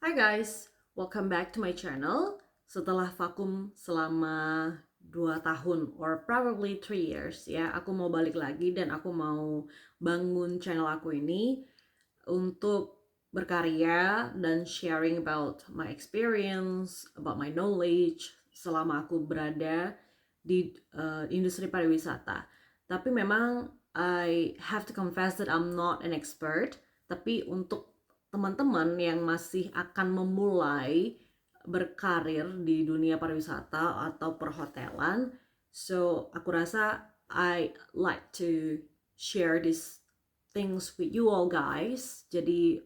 Hi guys, welcome back to my channel. Setelah vakum selama 2 tahun or probably 3 years ya, aku mau balik lagi dan aku mau bangun channel aku ini untuk berkarya dan sharing about my experience, about my knowledge selama aku berada di industri pariwisata. Tapi memang I have to confess that I'm not an expert, tapi untuk teman-teman yang masih akan memulai berkarir di dunia pariwisata atau perhotelan, so aku rasa I like to share these things with you all guys. Jadi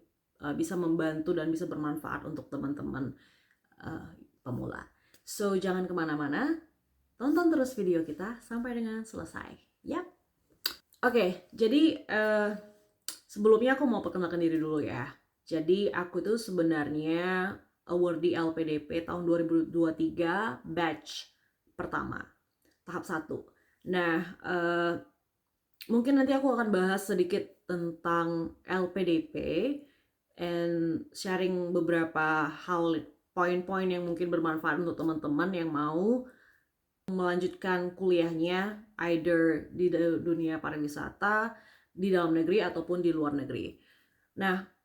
bisa membantu dan bisa bermanfaat untuk teman-teman uh, pemula. So jangan kemana-mana, tonton terus video kita sampai dengan selesai. Yap. Oke, jadi sebelumnya aku mau perkenalkan diri dulu ya. Jadi aku tuh sebenarnya awardee LPDP tahun 2023 batch pertama, tahap 1. Nah, mungkin nanti aku akan bahas sedikit tentang LPDP and sharing beberapa hal, poin-poin yang mungkin bermanfaat untuk teman-teman yang mau melanjutkan kuliahnya either di dunia pariwisata di dalam negeri ataupun di luar negeri. Nah,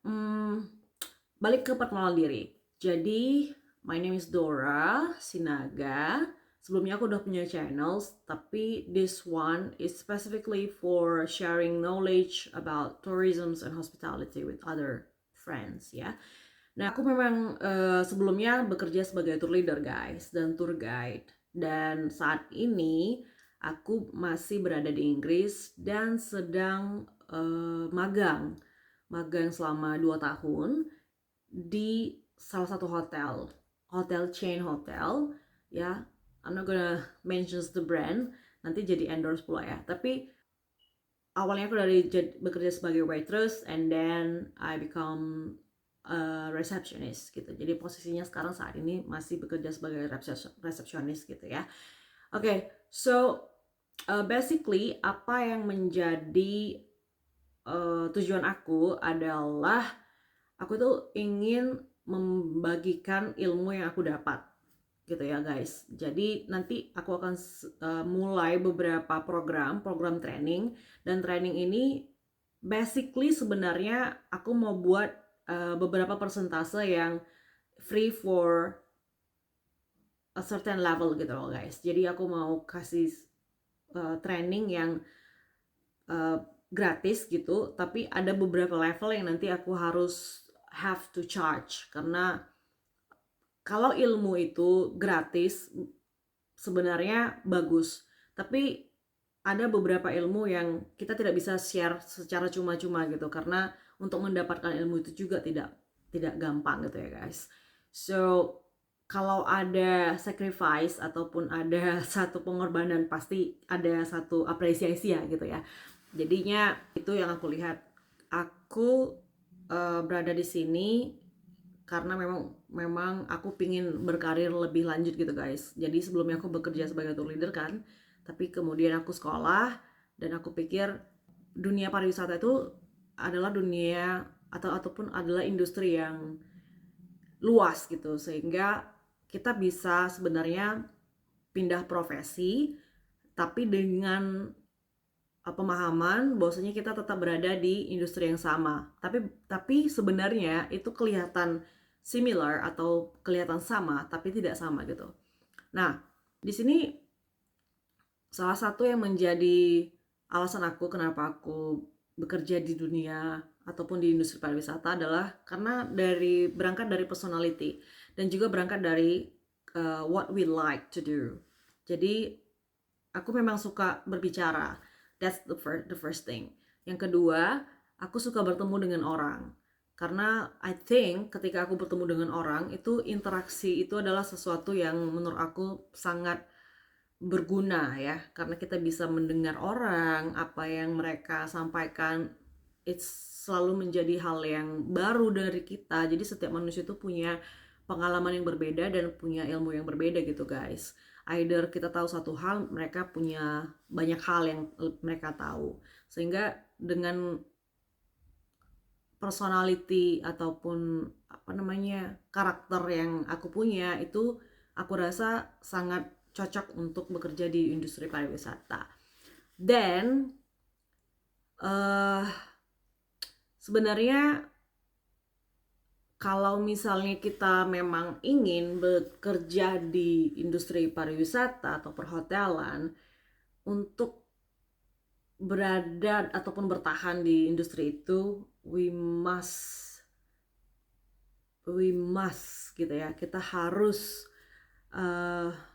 balik ke perkenalan diri. Jadi, my name is Dora Sinaga. Sebelumnya aku udah punya channels, tapi this one is specifically for sharing knowledge about tourism and hospitality with other friends ya. Nah, aku memang sebelumnya bekerja sebagai tour leader guys dan tour guide. Dan saat ini aku masih berada di Inggris dan sedang magang selama 2 tahun di salah satu hotel chain hotel ya. I'm not gonna mention the brand, nanti jadi endorse pula ya. Tapi awalnya aku dari bekerja sebagai waitress and then I become a receptionist gitu. Jadi posisinya sekarang saat ini masih bekerja sebagai receptionist gitu ya. Oke, so basically apa yang menjadi tujuan aku adalah aku tuh ingin membagikan ilmu yang aku dapat gitu ya guys. Jadi nanti aku akan mulai beberapa program training, dan training ini basically sebenarnya aku mau buat beberapa persentase yang free for a certain level gitu loh guys. Jadi aku mau kasih training yang gratis gitu, tapi ada beberapa level yang nanti aku harus have to charge, karena kalau ilmu itu gratis sebenarnya bagus, tapi ada beberapa ilmu yang kita tidak bisa share secara cuma-cuma gitu, karena untuk mendapatkan ilmu itu juga tidak gampang gitu ya guys. So kalau ada sacrifice ataupun ada satu pengorbanan, pasti ada satu apresiasi ya gitu ya. Jadinya itu yang aku lihat. Aku berada di sini karena memang aku pingin berkarir lebih lanjut gitu guys. Jadi sebelumnya aku bekerja sebagai tour leader kan, tapi kemudian aku sekolah dan aku pikir dunia pariwisata itu adalah dunia ataupun adalah industri yang luas gitu, sehingga kita bisa sebenarnya pindah profesi tapi dengan pemahaman bahwasanya kita tetap berada di industri yang sama. Tapi sebenarnya itu kelihatan similar atau kelihatan sama tapi tidak sama gitu. Nah, di sini salah satu yang menjadi alasan aku kenapa aku bekerja di dunia ataupun di industri pariwisata adalah karena berangkat dari personality dan juga berangkat dari what we like to do. Jadi aku memang suka berbicara. That's the first thing. Yang kedua, aku suka bertemu dengan orang. Karena I think ketika aku bertemu dengan orang, itu interaksi itu adalah sesuatu yang menurut aku sangat berguna ya. Karena kita bisa mendengar orang, apa yang mereka sampaikan, it's selalu menjadi hal yang baru dari kita. Jadi setiap manusia itu punya pengalaman yang berbeda dan punya ilmu yang berbeda gitu guys. Either kita tahu satu hal, mereka punya banyak hal yang mereka tahu. Sehingga dengan personality ataupun apa namanya, karakter yang aku punya itu aku rasa sangat cocok untuk bekerja di industri pariwisata. Dan sebenarnya kalau misalnya kita memang ingin bekerja di industri pariwisata atau perhotelan, untuk berada ataupun bertahan di industri itu, we must gitu ya. Kita harus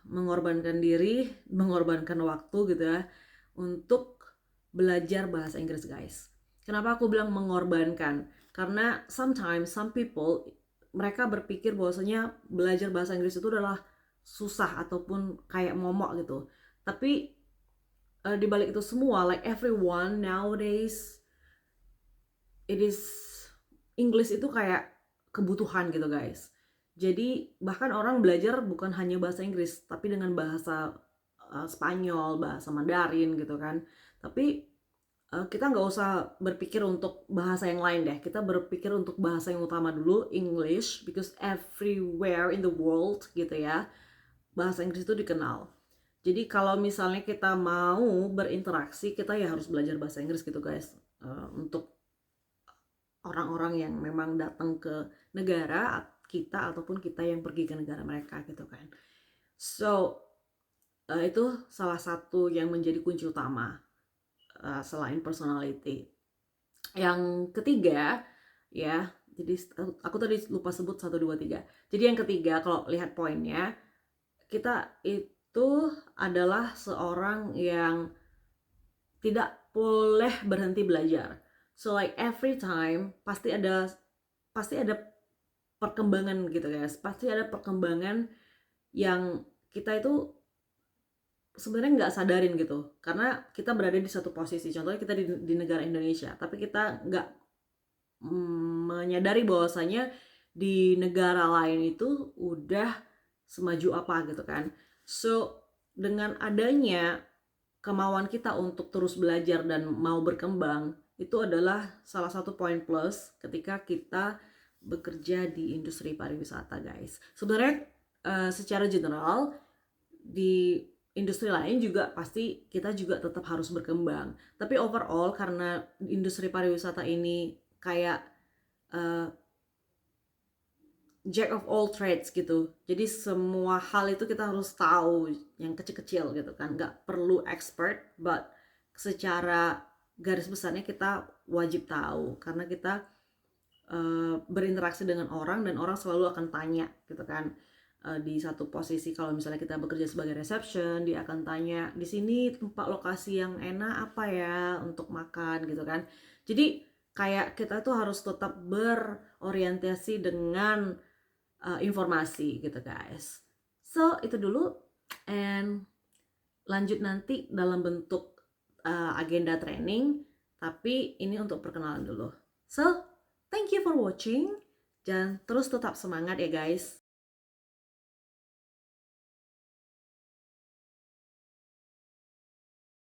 mengorbankan diri, mengorbankan waktu gitu ya, untuk belajar bahasa Inggris, guys. Kenapa aku bilang mengorbankan? Karena sometimes some people, mereka berpikir bahwasanya belajar bahasa Inggris itu adalah susah ataupun kayak momok gitu. Tapi di balik itu semua, like everyone nowadays, it is English itu kayak kebutuhan gitu, guys. Jadi bahkan orang belajar bukan hanya bahasa Inggris, tapi dengan bahasa Spanyol, bahasa Mandarin gitu kan. Tapi kita nggak usah berpikir untuk bahasa yang lain deh. Kita berpikir untuk bahasa yang utama dulu, English, because everywhere in the world gitu ya, bahasa Inggris itu dikenal. Jadi kalau misalnya kita mau berinteraksi, kita ya harus belajar bahasa Inggris gitu, guys. Untuk orang-orang yang memang datang ke negara kita ataupun kita yang pergi ke negara mereka gitu kan. So itu salah satu yang menjadi kunci utama selain personality. Yang ketiga ya, jadi aku tadi lupa sebut 1, 2, 3. Jadi yang ketiga kalau lihat poinnya, kita itu adalah seorang yang tidak boleh berhenti belajar. So like every time pasti ada perkembangan gitu guys. Pasti ada perkembangan yang kita itu sebenarnya nggak sadarin gitu. Karena kita berada di satu posisi. Contohnya kita di negara Indonesia, tapi kita nggak menyadari bahwasanya di negara lain itu udah semaju apa gitu kan. So dengan adanya kemauan kita untuk terus belajar dan mau berkembang, itu adalah salah satu poin plus ketika kita bekerja di industri pariwisata, guys. Sebenarnya secara general di industri lain juga pasti kita juga tetap harus berkembang. Tapi overall karena industri pariwisata ini kayak jack of all trades gitu. Jadi semua hal itu kita harus tahu yang kecil-kecil gitu kan. Nggak perlu expert, but secara garis besarnya kita wajib tahu karena kita berinteraksi dengan orang dan orang selalu akan tanya gitu kan. Di satu posisi kalau misalnya kita bekerja sebagai reception, dia akan tanya di sini tempat lokasi yang enak apa ya untuk makan gitu kan. Jadi kayak kita tuh harus tetap berorientasi dengan informasi gitu guys. So itu dulu, and lanjut nanti dalam bentuk agenda training, tapi ini untuk perkenalan dulu. So thank you for watching, dan terus tetap semangat ya guys.